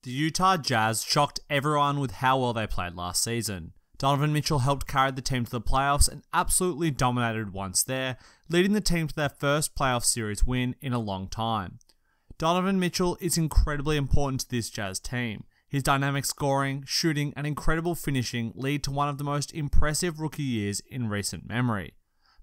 The Utah Jazz shocked everyone with how well they played last season. Donovan Mitchell helped carry the team to the playoffs and absolutely dominated once there, leading the team to their first playoff series win in a long time. Donovan Mitchell is incredibly important to this Jazz team. His dynamic scoring, shooting, and incredible finishing lead to one of the most impressive rookie years in recent memory.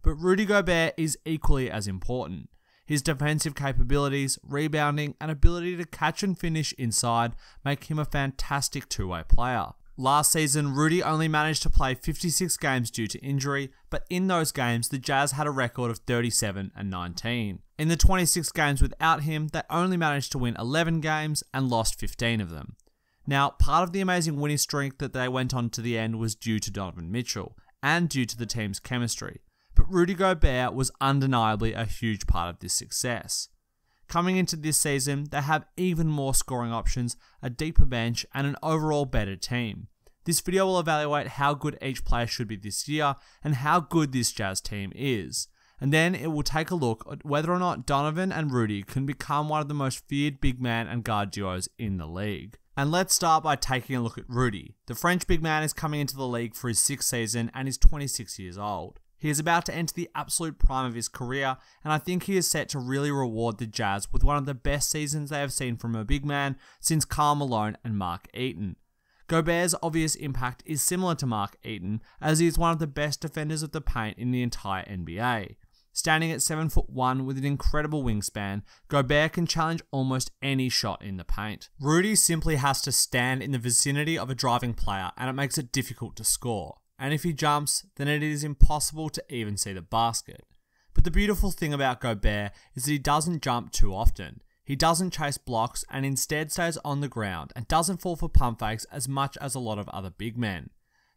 But Rudy Gobert is equally as important. His defensive capabilities, rebounding, and ability to catch and finish inside make him a fantastic two-way player. Last season, Rudy only managed to play 56 games due to injury, but in those games, the Jazz had a record of 37-19. In the 26 games without him, they only managed to win 11 games and lost 15 of them. Now, part of the amazing winning streak that they went on to the end was due to Donovan Mitchell, and due to the team's chemistry. But Rudy Gobert was undeniably a huge part of this success. Coming into this season, they have even more scoring options, a deeper bench, and an overall better team. This video will evaluate how good each player should be this year, and how good this Jazz team is. And then it will take a look at whether or not Donovan and Rudy can become one of the most feared big man and guard duos in the league. And let's start by taking a look at Rudy. The French big man is coming into the league for his 6th season and is 26 years old. He is about to enter the absolute prime of his career, and I think he is set to really reward the Jazz with one of the best seasons they have seen from a big man since Karl Malone and Mark Eaton. Gobert's obvious impact is similar to Mark Eaton, as he is one of the best defenders of the paint in the entire NBA. Standing at 7'1" with an incredible wingspan, Gobert can challenge almost any shot in the paint. Rudy simply has to stand in the vicinity of a driving player, and it makes it difficult to score. And if he jumps, then it is impossible to even see the basket. But the beautiful thing about Gobert is that he doesn't jump too often. He doesn't chase blocks and instead stays on the ground and doesn't fall for pump fakes as much as a lot of other big men.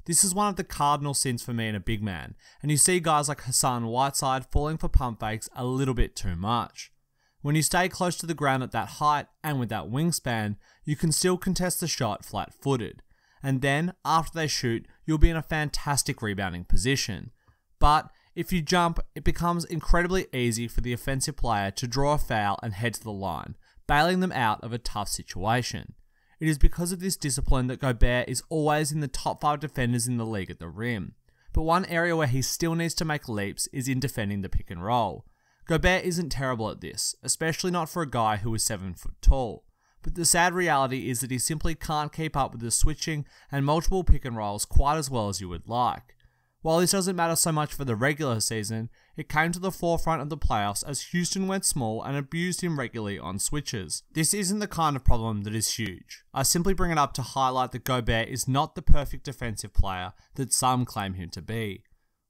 This is one of the cardinal sins for me in a big man, and you see guys like Hassan Whiteside falling for pump fakes a little bit too much. When you stay close to the ground at that height and with that wingspan, you can still contest the shot flat-footed. And then, after they shoot, you'll be in a fantastic rebounding position. But if you jump, it becomes incredibly easy for the offensive player to draw a foul and head to the line, bailing them out of a tough situation. It is because of this discipline that Gobert is always in the top 5 defenders in the league at the rim. But one area where he still needs to make leaps is in defending the pick and roll. Gobert isn't terrible at this, especially not for a guy who is 7 foot tall. But the sad reality is that he simply can't keep up with the switching and multiple pick and rolls quite as well as you would like. While this doesn't matter so much for the regular season, it came to the forefront of the playoffs as Houston went small and abused him regularly on switches. This isn't the kind of problem that is huge. I simply bring it up to highlight that Gobert is not the perfect defensive player that some claim him to be.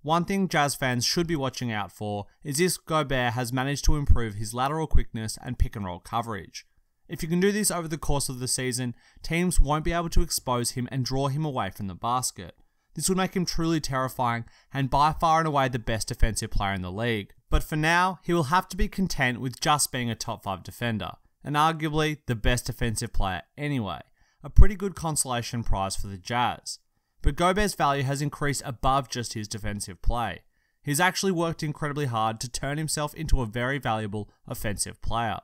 One thing Jazz fans should be watching out for is if Gobert has managed to improve his lateral quickness and pick and roll coverage. If you can do this over the course of the season, teams won't be able to expose him and draw him away from the basket. This would make him truly terrifying and by far and away the best defensive player in the league. But for now, he will have to be content with just being a top 5 defender, and arguably the best defensive player anyway. A pretty good consolation prize for the Jazz. But Gobert's value has increased above just his defensive play. He's actually worked incredibly hard to turn himself into a very valuable offensive player.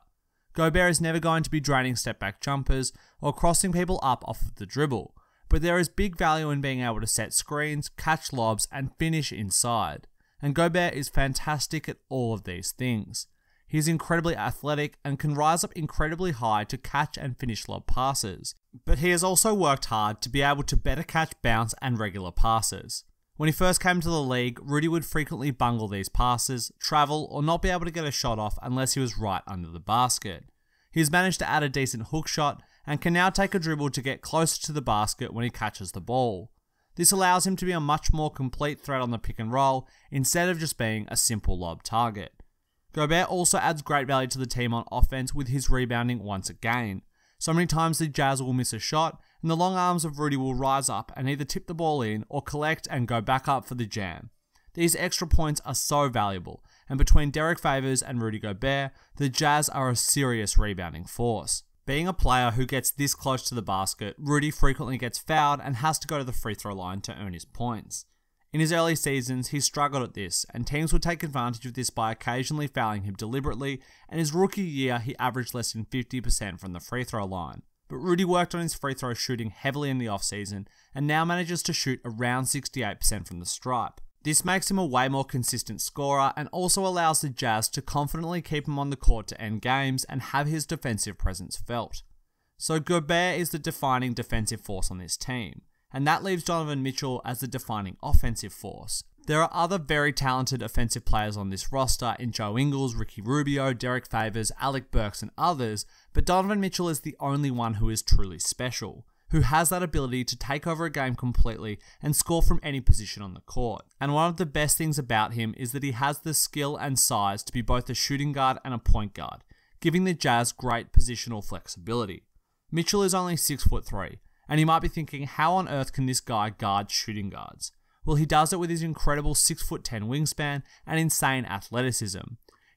Gobert is never going to be draining step-back jumpers or crossing people up off of the dribble, but there is big value in being able to set screens, catch lobs, and finish inside. And Gobert is fantastic at all of these things. He is incredibly athletic and can rise up incredibly high to catch and finish lob passes. But he has also worked hard to be able to better catch bounce and regular passes. When he first came to the league, Rudy would frequently bungle these passes, travel, or not be able to get a shot off unless he was right under the basket. He has managed to add a decent hook shot and can now take a dribble to get closer to the basket when he catches the ball. This allows him to be a much more complete threat on the pick and roll instead of just being a simple lob target. Gobert also adds great value to the team on offense with his rebounding once again. So many times the Jazz will miss a shot and the long arms of Rudy will rise up and either tip the ball in or collect and go back up for the jam. These extra points are so valuable, and between Derek Favors and Rudy Gobert, the Jazz are a serious rebounding force. Being a player who gets this close to the basket, Rudy frequently gets fouled and has to go to the free throw line to earn his points. In his early seasons, he struggled at this, and teams would take advantage of this by occasionally fouling him deliberately, and his rookie year he averaged less than 50% from the free throw line. but Rudy worked on his free throw shooting heavily in the offseason and now manages to shoot around 68% from the stripe. This makes him a way more consistent scorer and also allows the Jazz to confidently keep him on the court to end games and have his defensive presence felt. So Gobert is the defining defensive force on this team, and that leaves Donovan Mitchell as the defining offensive force. There are other very talented offensive players on this roster in Joe Ingles, Ricky Rubio, Derek Favors, Alec Burks and others, but Donovan Mitchell is the only one who is truly special, who has that ability to take over a game completely and score from any position on the court. And one of the best things about him is that he has the skill and size to be both a shooting guard and a point guard, giving the Jazz great positional flexibility. Mitchell is only 6'3", and you might be thinking, how on earth can this guy guard shooting guards? Well, he does it with his incredible 6'10" wingspan and insane athleticism.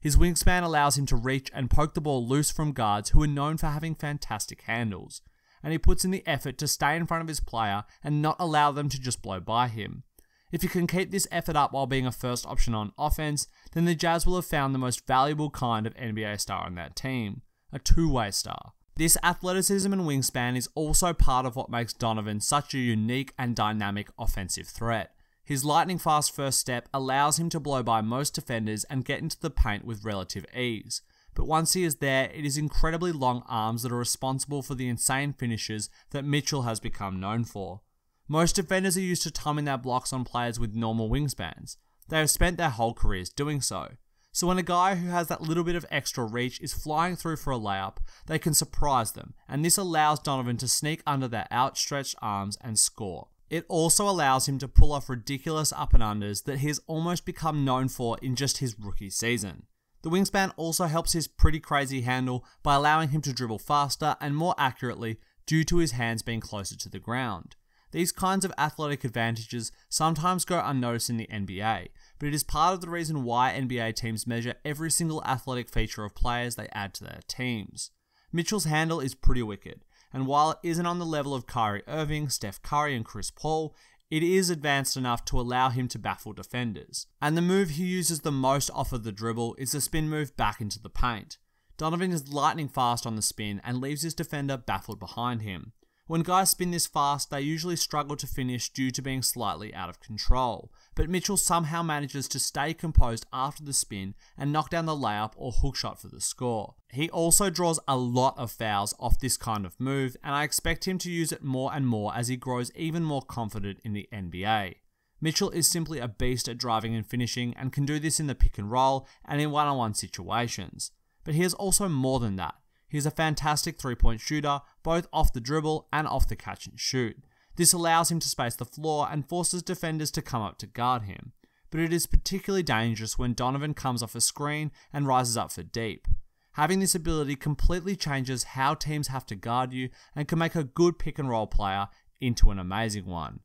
His wingspan allows him to reach and poke the ball loose from guards who are known for having fantastic handles, and he puts in the effort to stay in front of his player and not allow them to just blow by him. If he can keep this effort up while being a first option on offense, then the Jazz will have found the most valuable kind of NBA star on that team, a two-way star. This athleticism and wingspan is also part of what makes Donovan such a unique and dynamic offensive threat. His lightning-fast first step allows him to blow by most defenders and get into the paint with relative ease. But once he is there, it is incredibly long arms that are responsible for the insane finishes that Mitchell has become known for. Most defenders are used to timing their blocks on players with normal wingspans. They have spent their whole careers doing so. So when a guy who has that little bit of extra reach is flying through for a layup, they can surprise them, and this allows Donovan to sneak under their outstretched arms and score. It also allows him to pull off ridiculous up and unders that he has almost become known for in just his rookie season. The wingspan also helps his pretty crazy handle by allowing him to dribble faster and more accurately due to his hands being closer to the ground. These kinds of athletic advantages sometimes go unnoticed in the NBA, but it is part of the reason why NBA teams measure every single athletic feature of players they add to their teams. Mitchell's handle is pretty wicked, and while it isn't on the level of Kyrie Irving, Steph Curry and Chris Paul, it is advanced enough to allow him to baffle defenders. And the move he uses the most off of the dribble is the spin move back into the paint. Donovan is lightning fast on the spin and leaves his defender baffled behind him. When guys spin this fast, they usually struggle to finish due to being slightly out of control, but Mitchell somehow manages to stay composed after the spin and knock down the layup or hook shot for the score. He also draws a lot of fouls off this kind of move, and I expect him to use it more and more as he grows even more confident in the NBA. Mitchell is simply a beast at driving and finishing and can do this in the pick and roll and in one-on-one situations. But he is also more than that. He is a fantastic three-point shooter, both off the dribble and off the catch and shoot. This allows him to space the floor and forces defenders to come up to guard him. But it is particularly dangerous when Donovan comes off a screen and rises up for deep. Having this ability completely changes how teams have to guard you and can make a good pick and roll player into an amazing one.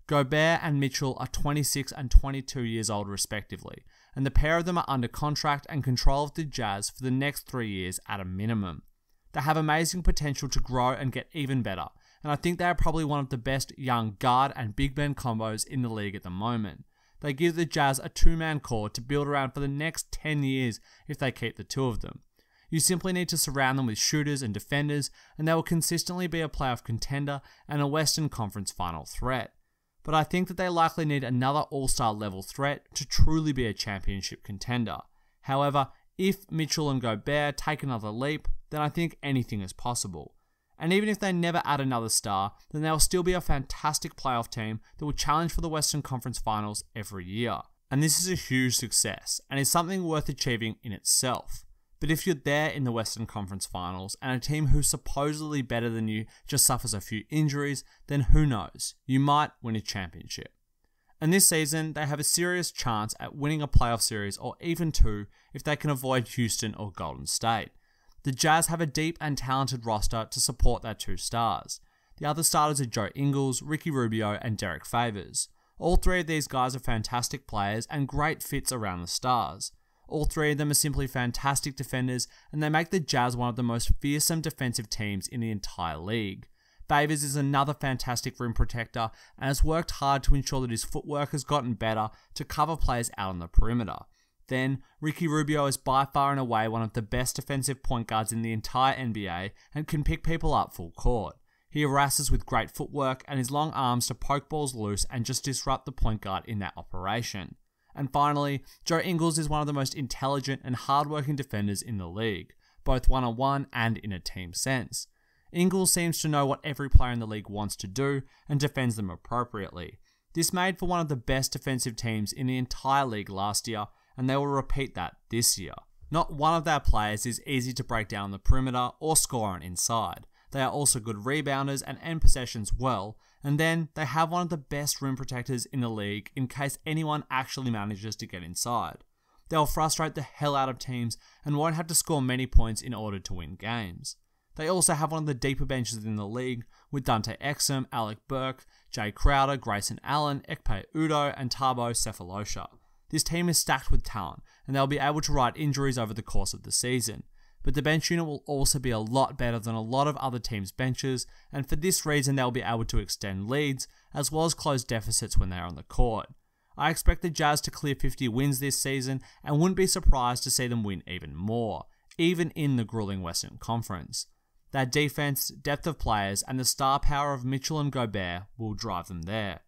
Gobert and Mitchell are 26 and 22 years old respectively, and the pair of them are under contract and control of the Jazz for the next 3 years at a minimum. They have amazing potential to grow and get even better, and I think they are probably one of the best young guard and big man combos in the league at the moment. They give the Jazz a two-man core to build around for the next 10 years if they keep the two of them. You simply need to surround them with shooters and defenders, and they will consistently be a playoff contender and a Western Conference final threat. But I think that they likely need another all-star level threat to truly be a championship contender. However, if Mitchell and Gobert take another leap, then I think anything is possible. And even if they never add another star, then they will still be a fantastic playoff team that will challenge for the Western Conference Finals every year. And this is a huge success, and is something worth achieving in itself. But if you're there in the Western Conference Finals and a team who's supposedly better than you just suffers a few injuries, then who knows? You might win a championship. And this season, they have a serious chance at winning a playoff series or even two if they can avoid Houston or Golden State. The Jazz have a deep and talented roster to support their two stars. The other starters are Joe Ingles, Ricky Rubio, and Derek Favors. All three of these guys are fantastic players and great fits around the stars. All three of them are simply fantastic defenders, and they make the Jazz one of the most fearsome defensive teams in the entire league. Favors is another fantastic rim protector and has worked hard to ensure that his footwork has gotten better to cover players out on the perimeter. Then, Ricky Rubio is by far and away one of the best defensive point guards in the entire NBA and can pick people up full court. He harasses with great footwork and his long arms to poke balls loose and just disrupt the point guard in that operation. And finally, Joe Ingles is one of the most intelligent and hardworking defenders in the league, both one-on-one and in a team sense. Ingles seems to know what every player in the league wants to do and defends them appropriately. This made for one of the best defensive teams in the entire league last year, and they will repeat that this year. Not one of their players is easy to break down the perimeter or score on inside. They are also good rebounders and end possessions well, and then they have one of the best rim protectors in the league in case anyone actually manages to get inside. They'll frustrate the hell out of teams and won't have to score many points in order to win games. They also have one of the deeper benches in the league with Dante Exum, Alec Burke, Jay Crowder, Grayson Allen, Ekpe Udoh, and Thabo Sefolosha. This team is stacked with talent, and they'll be able to ride injuries over the course of the season. But the bench unit will also be a lot better than a lot of other teams' benches, and for this reason they'll be able to extend leads, as well as close deficits when they're on the court. I expect the Jazz to clear 50 wins this season, and wouldn't be surprised to see them win even more, even in the grueling Western Conference. Their defense, depth of players, and the star power of Mitchell and Gobert will drive them there.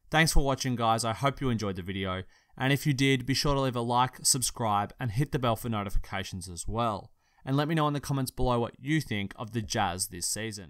Thanks for watching, guys. I hope you enjoyed the video, and if you did, be sure to leave a like, subscribe, and hit the bell for notifications as well. And let me know in the comments below what you think of the Jazz this season.